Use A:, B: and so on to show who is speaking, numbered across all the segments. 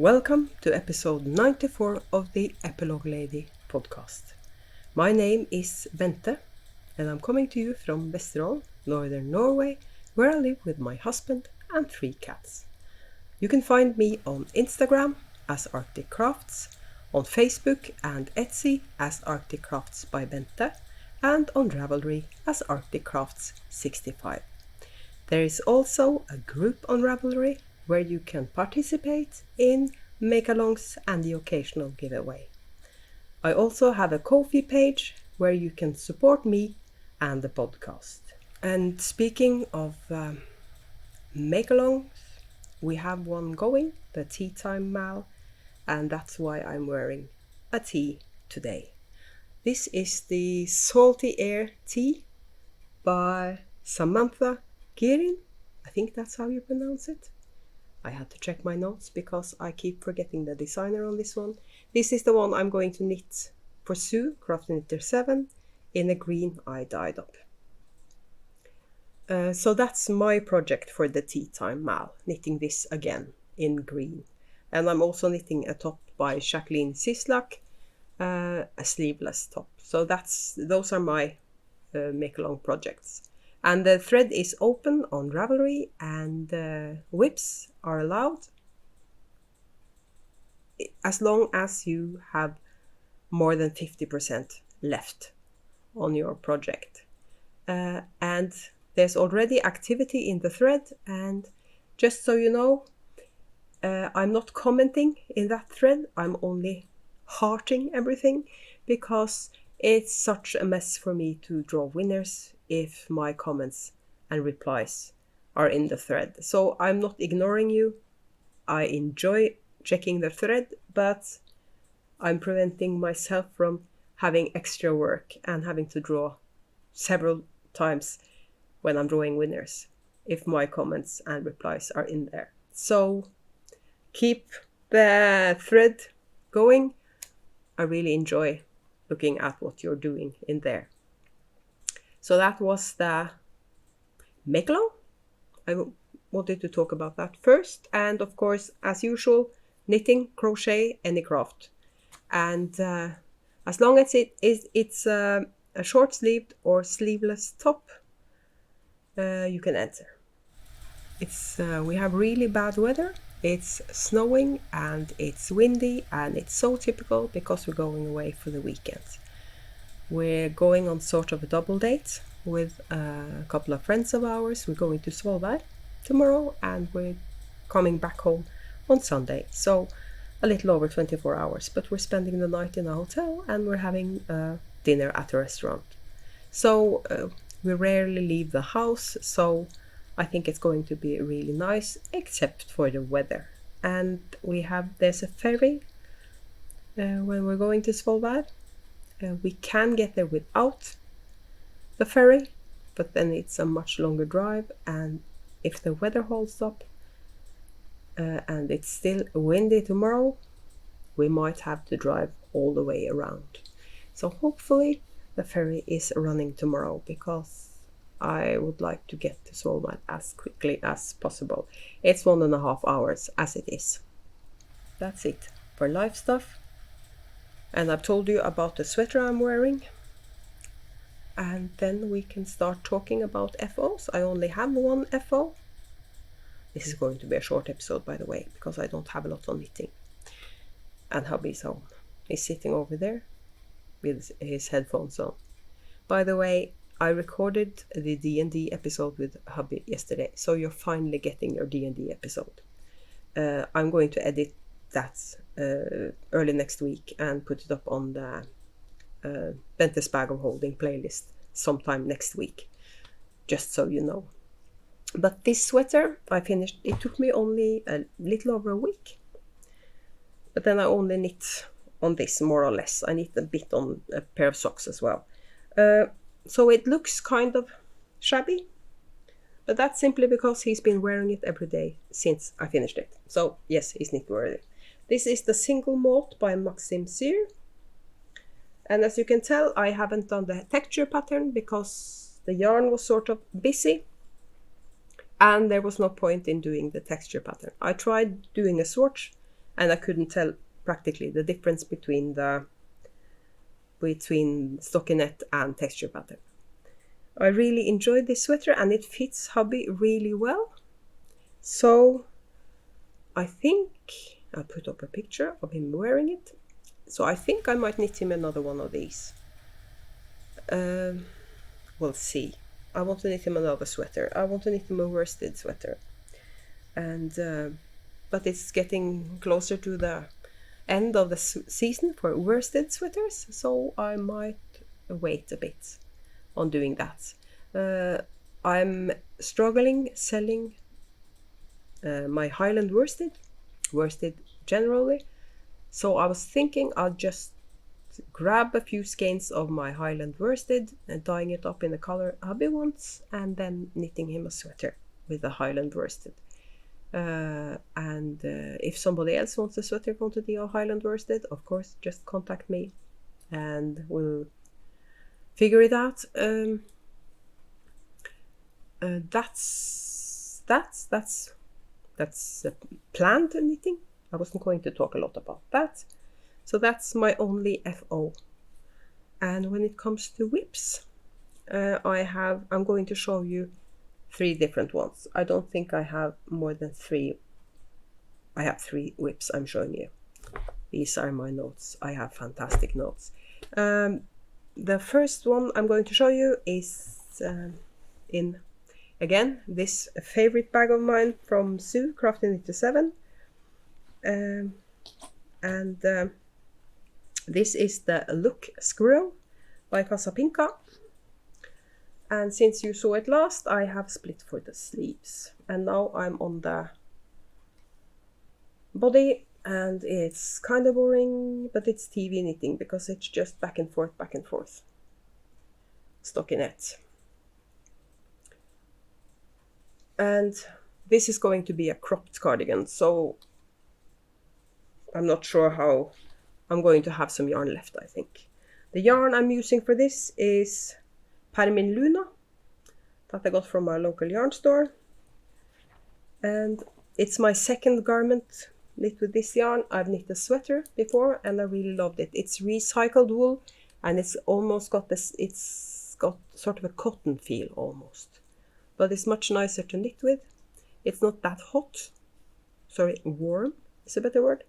A: Welcome to episode 94 of the Epilogue Lady podcast. My name is Bente and I'm coming to you from Vesterålen, northern Norway, where I live with my husband and 3 cats. You can find me on Instagram as Arctic Crafts, on Facebook and Etsy as Arctic Crafts by Bente, and on Ravelry as Arctic Crafts 65. There is also a group on Ravelry where you can participate in make-alongs and the occasional giveaway. I also have a Ko-fi page where you can support me and the podcast. And speaking of make-alongs, we have one going, the Tea Time Mal, and that's why I'm wearing a tea today. This is the Salty Air Tea by Samantha Guerin. I think that's how you pronounce it. I had to check my notes because I keep forgetting the designer on this one. This is the one I'm going to knit for Sue, Craft Knitter 7, in a green I dyed up. So that's my project for the Tea Time Mal, knitting this again in green. And I'm also knitting a top by Jacqueline Sislak, a sleeveless top. So those are my make-along projects. And the thread is open on Ravelry and whips are allowed as long as you have more than 50% left on your project. And there's already activity in the thread, and just so you know, I'm not commenting in that thread, I'm only hearting everything because it's such a mess for me to draw winners if my comments and replies are in the thread. So I'm not ignoring you. I enjoy checking the thread, but I'm preventing myself from having extra work and having to draw several times when I'm drawing winners if my comments and replies are in there. So keep the thread going. I really enjoy looking at what you're doing in there. So that was the make-along. I wanted to talk about that first. And of course, as usual, knitting, crochet, any craft. And as long as it's a short-sleeved or sleeveless top, you can enter. We have really bad weather. It's snowing and it's windy, and it's so typical because we're going away for the weekend. We're going on sort of a double date with a couple of friends of ours. We're going to Svolvær tomorrow and we're coming back home on Sunday. So a little over 24 hours, but we're spending the night in a hotel and we're having dinner at a restaurant. So we rarely leave the house, so I think it's going to be really nice, except for the weather. And there's a ferry when we're going to Svolvær. We can get there without the ferry, but then it's a much longer drive, and if the weather holds up and it's still windy tomorrow, we might have to drive all the way around. So hopefully the ferry is running tomorrow, because I would like to get to Svolvær as quickly as possible. It's 1.5 hours as it is. That's it for life stuff. And I've told you about the sweater I'm wearing. And then we can start talking about FOs. I only have one FO. This is going to be a short episode, by the way, because I don't have a lot on knitting. And hubby's home. He's sitting over there with his headphones on. By the way, I recorded the D&D episode with hubby yesterday, so you're finally getting your D&D episode. I'm going to edit that early next week and put it up on the Bente's Bag of Holding playlist sometime next week, just so you know. But this sweater I finished, it took me only a little over a week, but then I only knit on this more or less. I knit a bit on a pair of socks as well, so it looks kind of shabby, but that's simply because he's been wearing it every day since I finished it. So yes, he's knit worthy. This is the single malt by Maxim. And as you can tell, I haven't done the texture pattern because the yarn was sort of busy and there was no point in doing the texture pattern. I tried doing a swatch and I couldn't tell practically the difference between stockinette and texture pattern. I really enjoyed this sweater, and it fits hubby really well. So I think I'll put up a picture of him wearing it. So I think I might knit him another one of these. We'll see. I want to knit him another sweater. I want to knit him a worsted sweater. And but it's getting closer to the end of the season for worsted sweaters, so I might wait a bit on doing that. I'm struggling selling my Highland worsted generally, so I was thinking I'll just grab a few skeins of my Highland worsted and dyeing it up in the color hubby wants, and then knitting him a sweater with the Highland worsted. If somebody else wants a sweater quantity of Highland worsted, of course, just contact me and we'll figure it out. That's planned knitting. I wasn't going to talk a lot about that. So that's my only FO. And when it comes to whips, I'm going to show you 3 different ones. I don't think I have more than 3. I have 3 whips I'm showing you. These are my notes. I have fantastic notes. The first one I'm going to show you is in, again, this favorite bag of mine from Sue, Crafting 87. This is the Look Squirrel by Casapinka. And since you saw it last, I have split for the sleeves. And now I'm on the body, and it's kind of boring, but it's TV knitting because it's just back and forth. Stockinette. And this is going to be a cropped cardigan, so I'm not sure how. I'm going to have some yarn left, I think. The yarn I'm using for this is Permin Luna that I got from our local yarn store, and it's my second garment knit with this yarn. I've knit a sweater before and I really loved it. It's recycled wool, and it's almost got this, it's got sort of a cotton feel almost, but it's much nicer to knit with. It's not that hot, warm is a better word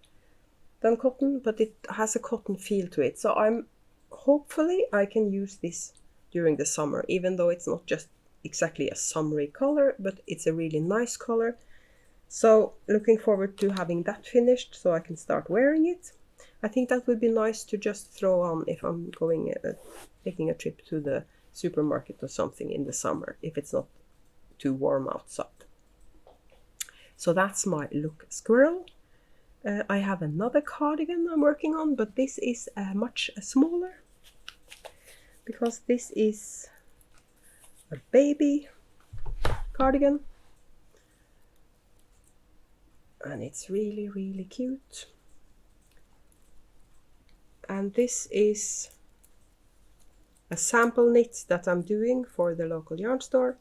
A: than cotton, but it has a cotton feel to it. So hopefully I can use this during the summer, even though it's not just exactly a summery color, but it's a really nice color. So looking forward to having that finished so I can start wearing it. I think that would be nice to just throw on if I'm going taking a trip to the supermarket or something in the summer, if it's not too warm outside. So that's my Look Squirrel. I have another cardigan I'm working on, but this is much smaller, because this is a baby cardigan, and it's really, really cute. And this is a sample knit that I'm doing for the local yarn store,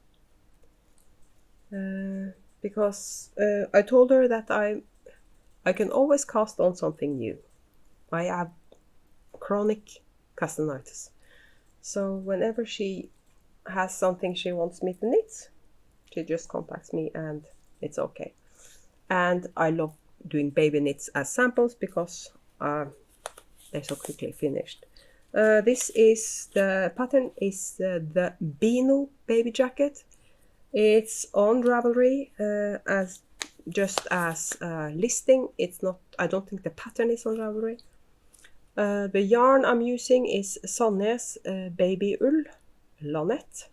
A: because I told her that I can always cast on something new. I have chronic castanitis, so whenever she has something she wants me to knit, she just contacts me and it's okay. And I love doing baby knits as samples because they're so quickly finished. The pattern is the Bino baby jacket. It's on Ravelry just as listing. It's not, I don't think the pattern is on Ravelry. The yarn I'm using is Sandnes Baby Ull Lanette,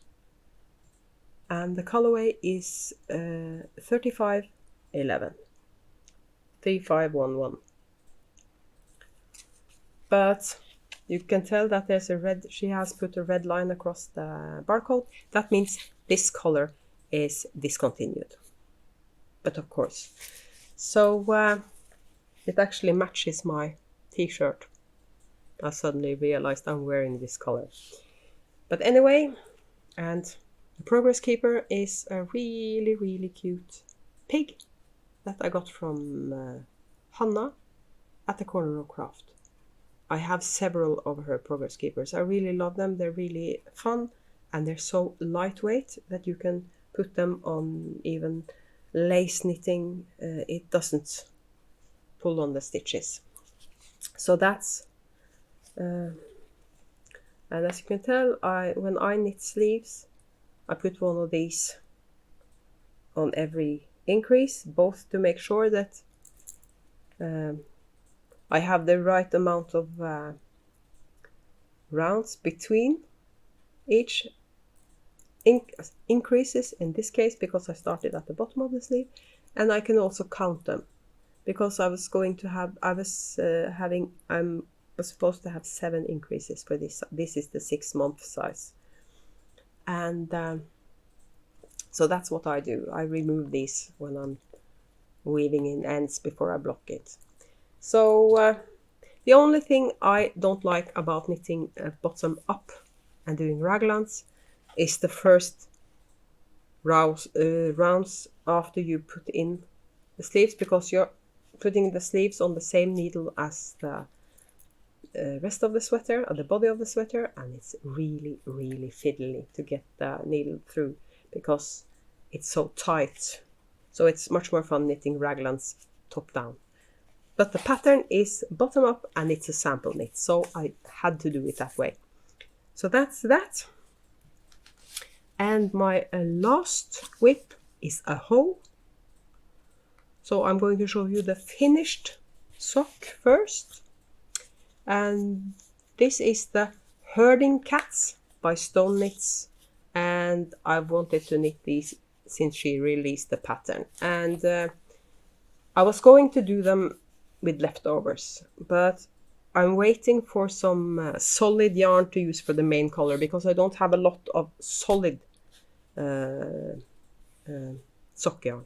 A: and the colorway is 3511. But you can tell that there's a red, she has put a red line across the barcode. That means this color is discontinued. But of course, so it actually matches my t-shirt. I suddenly realized I'm wearing this color. But anyway, and the Progress Keeper is a really, really cute pig that I got from Hanna at the corner of craft. I have several of her progress keepers. I really love them. They're really fun and they're so lightweight that you can put them on even lace knitting. It doesn't pull on the stitches. So that's, and as you can tell, when I knit sleeves, I put one of these on every increase, both to make sure that I have the right amount of rounds between each increases, in this case because I started at the bottom of the sleeve, and I can also count them because I was supposed to have 7 increases for this. This is the 6-month size, and so that's what I do. I remove these when I'm weaving in ends before I block it. So the only thing I don't like about knitting bottom up and doing raglans is the first rounds after you put in the sleeves, because you're putting the sleeves on the same needle as the rest of the sweater, or the body of the sweater, and it's really, really fiddly to get the needle through because it's so tight. So it's much more fun knitting raglans top down. But the pattern is bottom up and it's a sample knit, so I had to do it that way. So that's that. And my last whip is a hoe. So I'm going to show you the finished sock first. And this is the Herding Cats by Stone Knits. And I wanted to knit these since she released the pattern. And I was going to do them with leftovers, but I'm waiting for some solid yarn to use for the main color because I don't have a lot of solid sock yarn.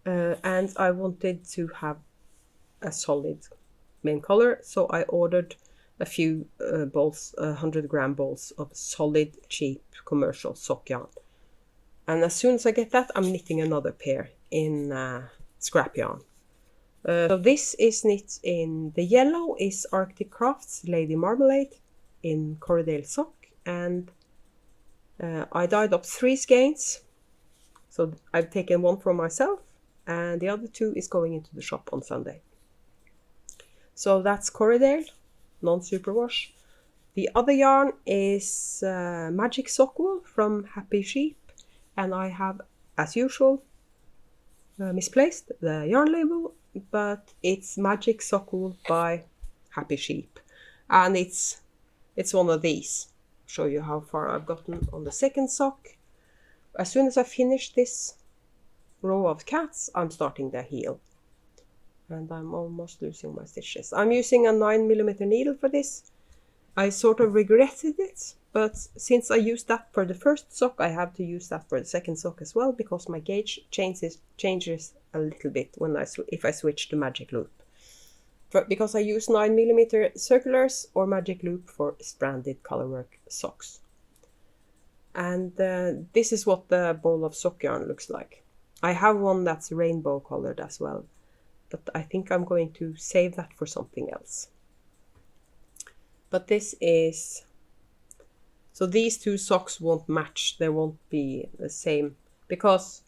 A: And I wanted to have a solid main color, so I ordered a few 100-gram balls of solid, cheap commercial sock yarn. And as soon as I get that, I'm knitting another pair in scrap yarn. So this is knit in the yellow is Arctic Crafts Lady Marmalade in Corriedale sock, and I dyed up 3 skeins. So I've taken 1 for myself and the other 2 is going into the shop on Sunday. So that's Corriedale, non-superwash. The other yarn is Magic Sock Wool from Happy Sheep, and I have, as usual, misplaced the yarn label, but it's Magic Sock Wool by Happy Sheep, and it's one of these. I'll show you how far I've gotten on the second sock. As soon as I finish this row of cats, I'm starting the heel, and I'm almost losing my stitches. I'm using a 9mm needle for this. I sort of regretted it, but since I used that for the first sock, I have to use that for the second sock as well, because my gauge changes a little bit when if I switch to magic loop. Because I use 9mm circulars or magic loop for stranded colorwork socks. And this is what the ball of sock yarn looks like. I have one that's rainbow colored as well, but I think I'm going to save that for something else. But this is, so these 2 socks won't match, they won't be the same, because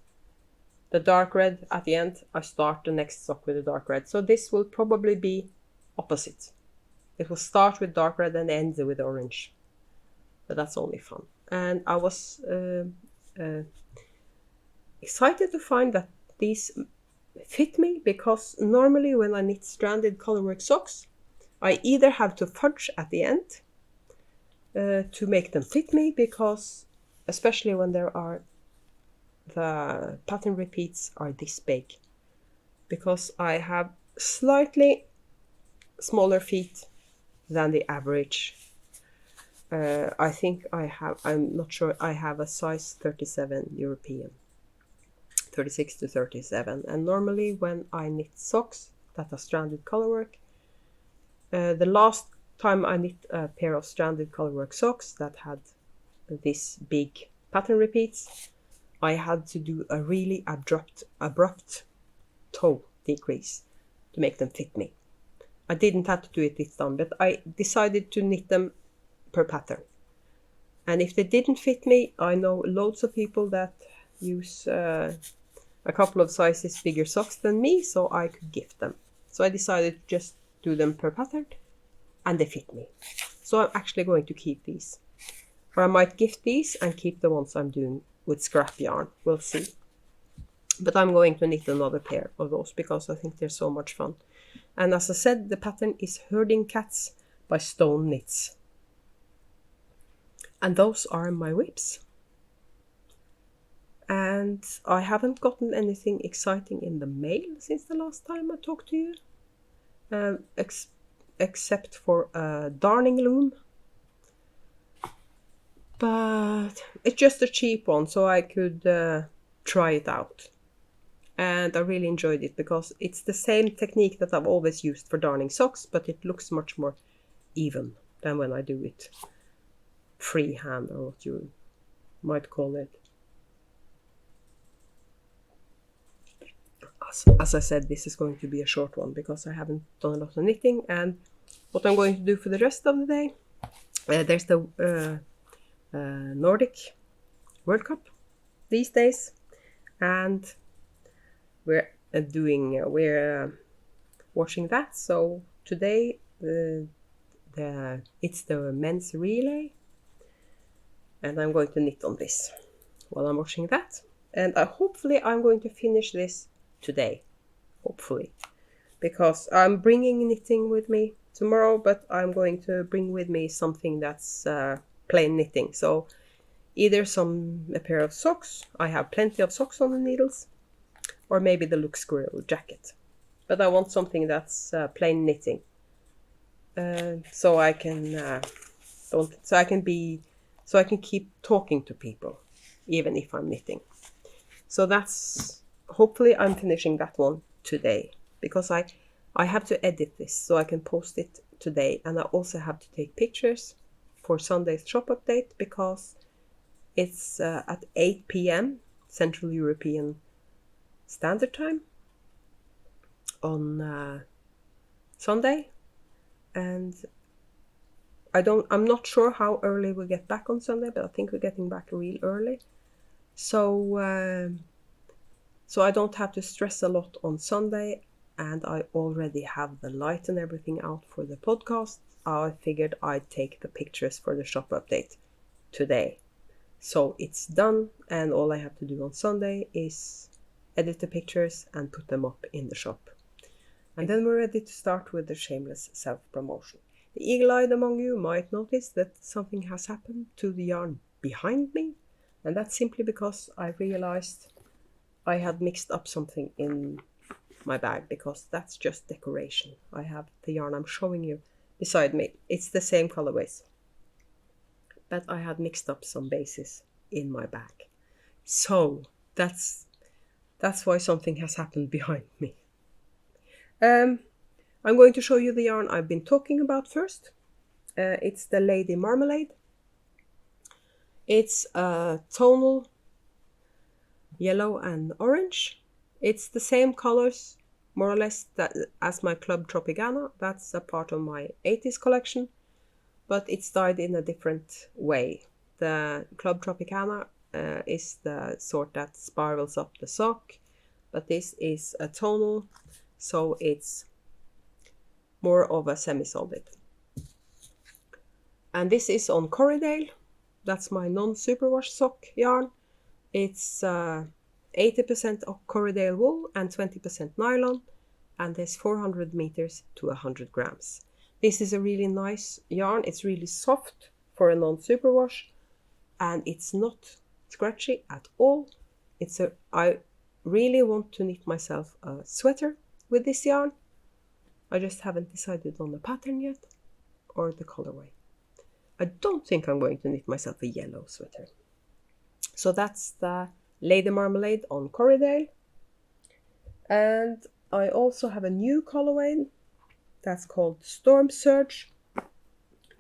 A: the dark red at the end, I start the next sock with the dark red. So this will probably be opposite. It will start with dark red and end with orange. But that's only fun. And I was excited to find that these fit me, because normally when I knit stranded colorwork socks, I either have to fudge at the end to make them fit me, because especially when there are the pattern repeats are this big, because I have slightly smaller feet than the average. I think I'm not sure, I have a size 37 European, 36 to 37, and normally when I knit socks that are stranded colorwork, the last time I knit a pair of stranded colorwork socks that had this big pattern repeats, I had to do a really abrupt toe decrease. to make them fit me. I didn't have to do it this time, but I decided to knit them per pattern. And if they didn't fit me, I know loads of people that use a couple of sizes bigger socks than me, so I could gift them. So I decided to just do them per pattern, and they fit me. So I'm actually going to keep these. Or I might gift these and keep the ones I'm doing with scrap yarn. We'll see. But I'm going to knit another pair of those because I think they're so much fun. And as I said, the pattern is Herding Cats by Stone Knits. And those are my whips. And I haven't gotten anything exciting in the mail since the last time I talked to you. Except for a darning loom. But it's just a cheap one, so I could try it out. And I really enjoyed it because it's the same technique that I've always used for darning socks, but it looks much more even than when I do it freehand, or what you might call it. As I said, this is going to be a short one because I haven't done a lot of knitting. And what I'm going to do for the rest of the day, there's the Nordic World Cup these days, and we're watching that. So today it's the men's relay, and I'm going to knit on this while I'm watching that. And hopefully I'm going to finish this today, hopefully, because I'm bringing knitting with me tomorrow, but I'm going to bring with me something that's plain knitting. So either a pair of socks, I have plenty of socks on the needles, or maybe the Squirrel jacket. But I want something that's plain knitting, so I can keep talking to people even if I'm knitting. So that's, hopefully I'm finishing that one today, because I have to edit this so I can post it today, and I also have to take pictures for Sunday's shop update because it's at 8 p.m. Central European Standard Time on Sunday, and I'm not sure how early we get back on Sunday, but I think we're getting back real early. So I don't have to stress a lot on Sunday, and I already have the light and everything out for the podcast. I figured I'd take the pictures for the shop update today. So it's done, and all I have to do on Sunday is edit the pictures and put them up in the shop. And then we're ready to start with the shameless self-promotion. The eagle-eyed among you might notice that something has happened to the yarn behind me, and that's simply because I realized I had mixed up something in my bag, because that's just decoration. I have the yarn I'm showing you beside me. It's the same colorways, but I had mixed up some bases in my bag. So that's why something has happened behind me. I'm going to show you the yarn I've been talking about first. It's the Lady Marmalade. It's a tonal yellow and orange. It's the same colors, more or less, as my Club Tropicana. That's a part of my 80s collection, but it's dyed in a different way. The Club Tropicana is the sort that spirals up the sock, but this is a tonal, so it's more of a semi-solid. And this is on Corriedale. That's my non-superwash sock yarn. It's 80% of Corriedale wool and 20% nylon, and there's 400 meters to 100 grams. This is a really nice yarn. It's really soft for a non-superwash, and it's not scratchy at all. I really want to knit myself a sweater with this yarn. I just haven't decided on the pattern yet or the colorway. I don't think I'm going to knit myself a yellow sweater. So that's the Lady Marmalade on Corriedale. And I also have a new colorway that's called Storm Surge.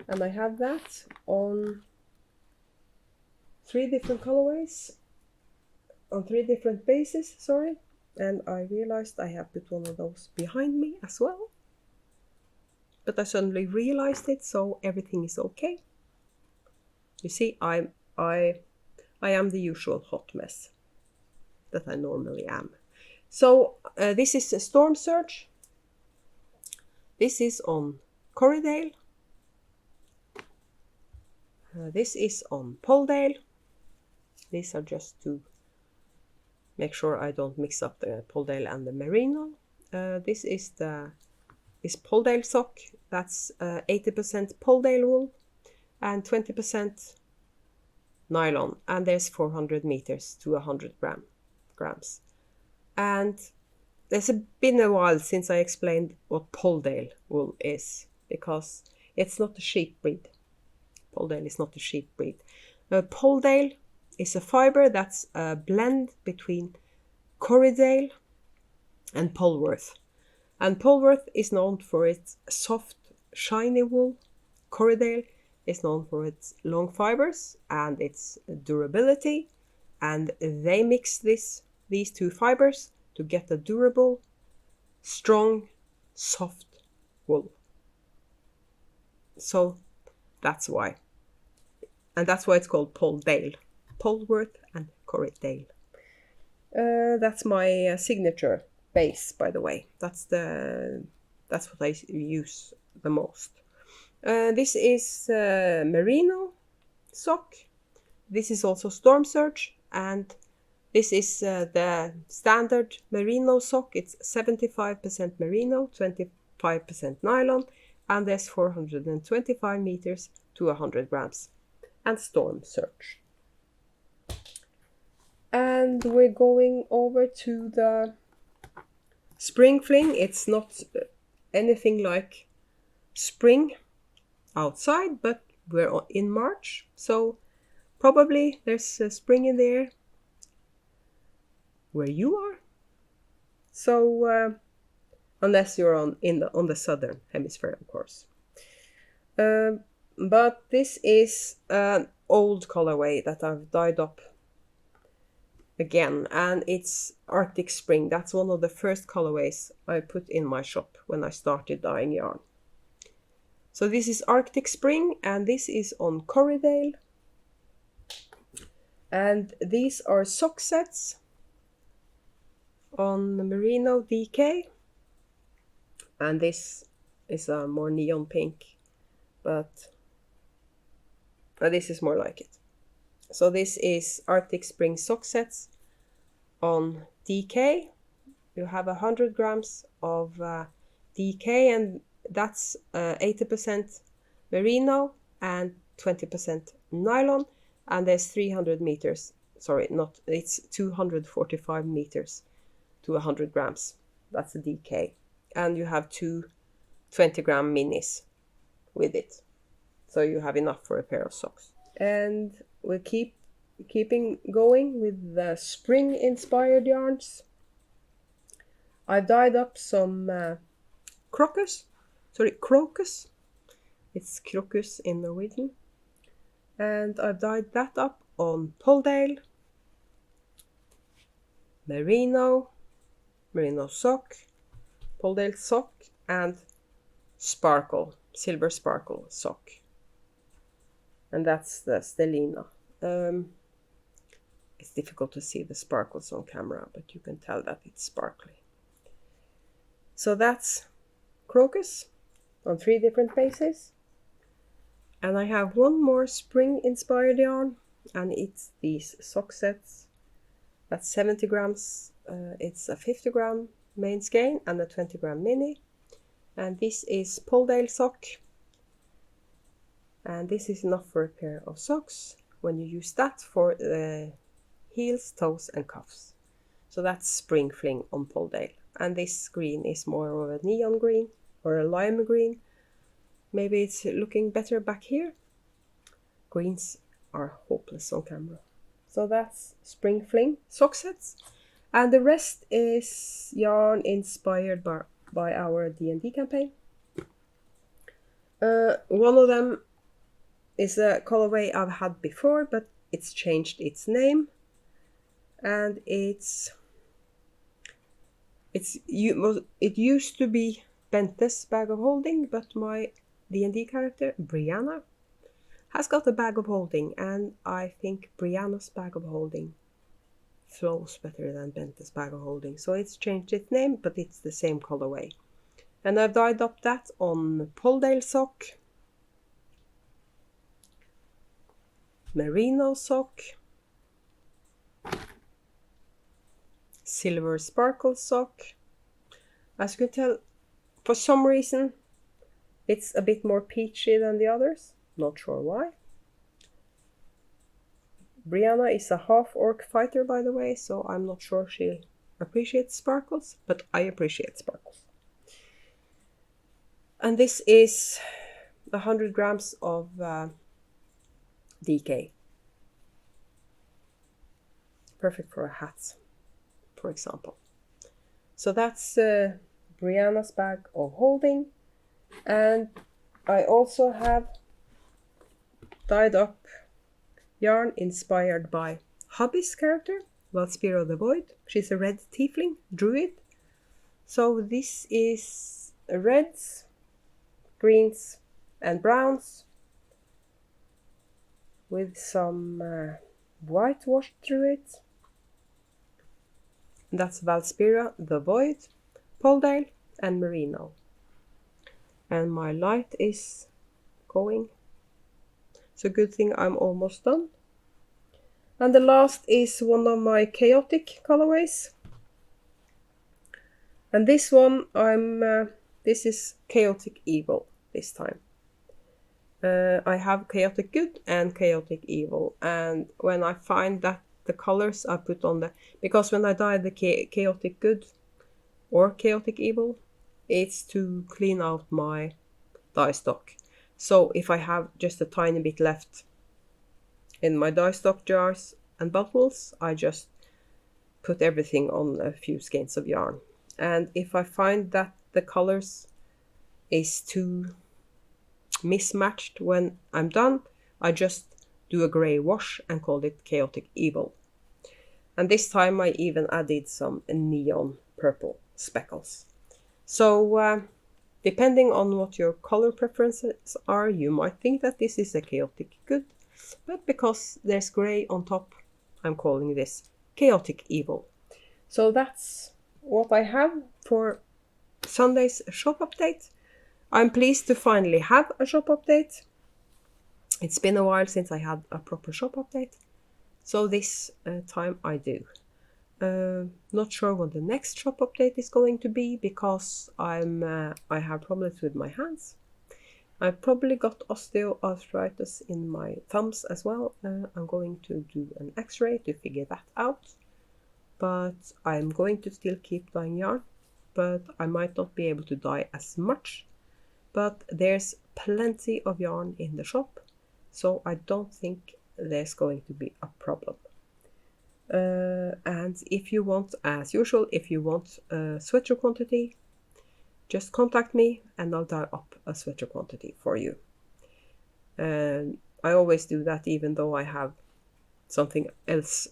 A: And I have that on 3 different colorways, on 3 different bases, sorry. And I realized I have put one of those behind me as well. But I suddenly realized it, so everything is okay. You see, I am the usual hot mess that I normally am. So this is a storm surge. This is on Corriedale. This is on Polldale. These are just to make sure I don't mix up the Polldale and the Merino. This is Polldale sock. That's 80% Polldale wool and 20% nylon. And there's 400 meters to 100 grams. And there's been a while since I explained what Polldale wool is, because it's not a sheep breed. Polldale is not a sheep breed. Polldale is a fiber that's a blend between Corriedale and Polworth. And Polworth is known for its soft, shiny wool. Corriedale is known for its long fibers and its durability. And they mix these two fibers to get a durable, strong, soft wool. So that's why. And that's why it's called Polldale. Polworth and Corriedale. That's my signature base, by the way. That's what I use the most. This is Merino sock. This is also Storm Surge, and this is the standard Merino sock. It's 75% Merino, 25% nylon, and there's 425 meters to 100 grams. And Storm Surge. And we're going over to the Spring Fling. It's not anything like spring outside, but we're in March, so probably there's a spring in the air where you are. So unless you're on the southern hemisphere, of course. But this is an old colorway that I've dyed up again, and it's Arctic Spring. That's one of the first colorways I put in my shop when I started dyeing yarn. So this is Arctic Spring, and this is on Corriedale. And these are sock sets on the Merino DK. And this is a more neon pink, but this is more like it. So this is Arctic Spring sock sets on DK. You have 100 grams of DK, and that's 80% Merino and 20% nylon, and there's 300 meters. Sorry, it's 245 meters to 100 grams. That's a DK. And you have two 20-gram minis with it. So you have enough for a pair of socks. And we'll keeping going with the spring-inspired yarns. I dyed up some Crocus. It's Crocus in Norwegian. And I dyed that up on Polldale, Merino sock, Polldale sock, and silver sparkle sock. And that's the Stellina. It's difficult to see the sparkles on camera, but you can tell that it's sparkly. So that's Crocus on 3 different bases. And I have one more spring-inspired yarn, and it's these sock sets. That's 70 grams. It's a 50-gram main skein and a 20-gram mini. And this is Polldale sock. And this is enough for a pair of socks when you use that for the heels, toes, and cuffs. So that's Spring Fling on Polldale. And this green is more of a neon green or a lime green. Maybe it's looking better back here. Greens are hopeless on camera. So that's Spring Fling sock sets. And the rest is yarn inspired by our D&D campaign. One of them is a colorway I've had before, but it's changed its name. And it's It used to be Bente's bag of holding, but my D&D character, Brianna, has got a bag of holding, and I think Brianna's bag of holding flows better than Bente's bag of holding. So it's changed its name, but it's the same colorway. And I've dyed up that on Polldale sock, merino sock, silver sparkle sock. As you can tell, for some reason it's a bit more peachy than the others. Not sure why. Brianna is a half-orc fighter, by the way, so I'm not sure she appreciates sparkles, but I appreciate sparkles. And this is 100 grams of DK. Perfect for a hat, for example. So that's Brianna's bag of holding. And I also have dyed up yarn inspired by Hubby's character, Squirrel the Void. She's a red tiefling druid. So this is reds, greens and browns with some white washed through it. That's Valspira, the Void, Polldale and Merino. And my light is going. It's a good thing I'm almost done. And the last is one of my chaotic colorways. And this one this is chaotic evil this time. I have chaotic good and chaotic evil, and when I find that the colors I put on because when I dye the chaotic good or chaotic evil, it's to clean out my dye stock. So if I have just a tiny bit left in my dye stock jars and bottles, I just put everything on a few skeins of yarn. And if I find that the colors is too mismatched when I'm done, I just do a grey wash and call it chaotic evil. And this time I even added some neon purple speckles. So depending on what your color preferences are, you might think that this is a chaotic good, but because there's grey on top, I'm calling this chaotic evil. So that's what I have for Sunday's shop update. I'm pleased to finally have a shop update. It's been a while since I had a proper shop update, so this time I do. Not sure what the next shop update is going to be because I have problems with my hands. I've probably got osteoarthritis in my thumbs as well. I'm going to do an x-ray to figure that out. But I'm going to still keep dyeing yarn, but I might not be able to dye as much. But there's plenty of yarn in the shop, so I don't think there's going to be a problem. And if you want, as usual, if you want a sweater quantity, just contact me and I'll dye up a sweater quantity for you. And I always do that even though I have something else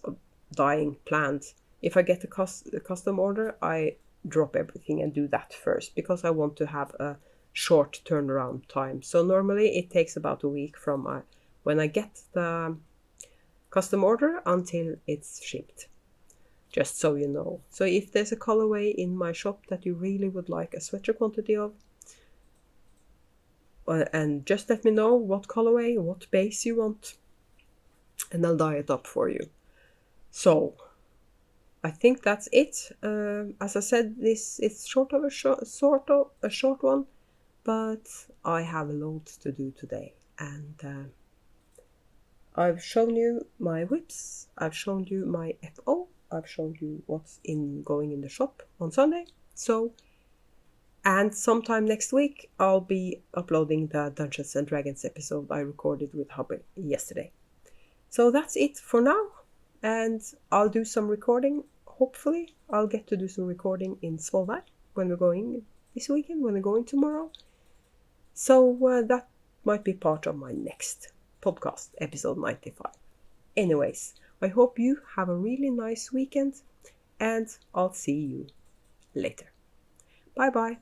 A: dyeing planned. If I get a custom order, I drop everything and do that first because I want to have a short turnaround time. So normally it takes about a week from when I get the custom order until it's shipped, just so you know. So if there's a colorway in my shop that you really would like a sweater quantity of, and just let me know what colorway, what base you want, and I'll dye it up for you. So I think that's it. As I said, this is sort of a short one, but I have a lot to do today, and I've shown you my whips, I've shown you my FO, I've shown you what's going in the shop on Sunday. So, and sometime next week I'll be uploading the Dungeons and Dragons episode I recorded with Hubby yesterday. So that's it for now, and I'll do some recording. Hopefully I'll get to do some recording in Svolvær when we're going this weekend, when we're going tomorrow. So that might be part of my next podcast, episode 95. Anyways, I hope you have a really nice weekend, and I'll see you later. Bye bye.